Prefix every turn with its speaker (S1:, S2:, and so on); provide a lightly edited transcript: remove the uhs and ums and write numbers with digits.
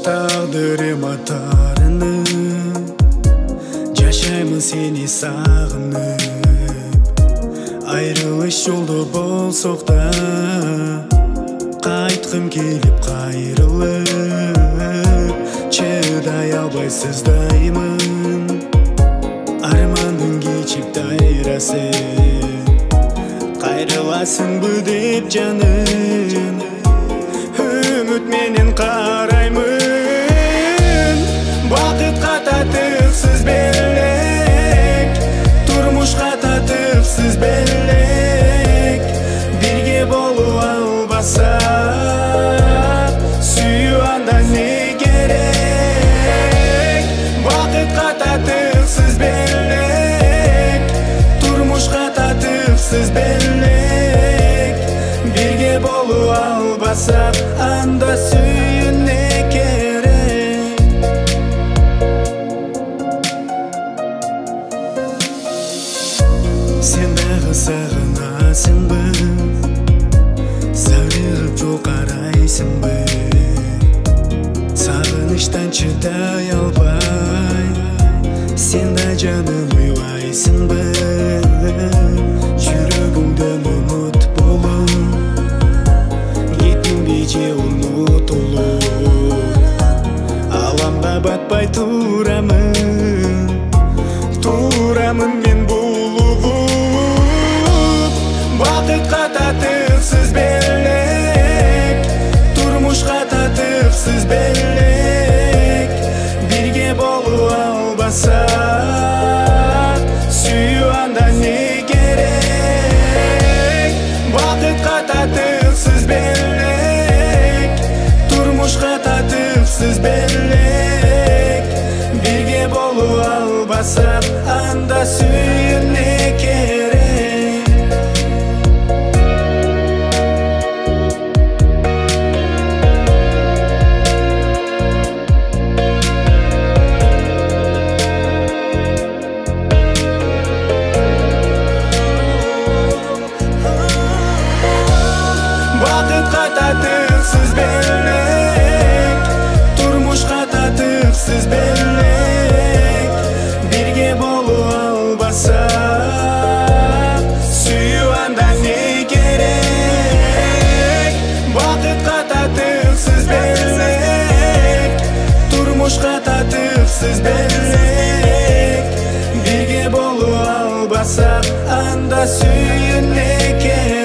S1: Taqdirim atarınıp Жашаймын сени сагынып Айрылыш жолдо болсок да Кайткым келип кайрылып Чыдай албай сыздаймын Армандын кечип дайрасы Кайрыласыңбы деп жаным Үмүт менен караймын Бакытка татыксыз белек Турмушка татыксыз белек Бирге болуп албасак Сүйүү анда не керек Бакытка татыксыз белек Турмушка татыксыз белек Бирге болуп албасак анда сүйүү не керек Сен дагы сагынасыңбы Зарыгып жол карайсыңбы Сагынычтан чыдай албай Сен да жаным уйлайсыңбы Жүрөгүңдө умут болуп Кетинби же унутулуп Аламга батпай турамын мен булугуп Бакытка татыксыз белек Турмушка татыксыз белек Бирге болуп албасак Сүйүү анда не керек Бакытка татыксыз белек Турмушка татыксыз белек Бирге болуп албасак анда сүйүү не керек Бакытка татыксыз белек Турмушка татыксыз белек Бирге болуп албасак Сүйүү анда не керек Бакытка татыксыз белек Турмушка татыксыз белек Бирге болуп албасак анда сүйүү не керек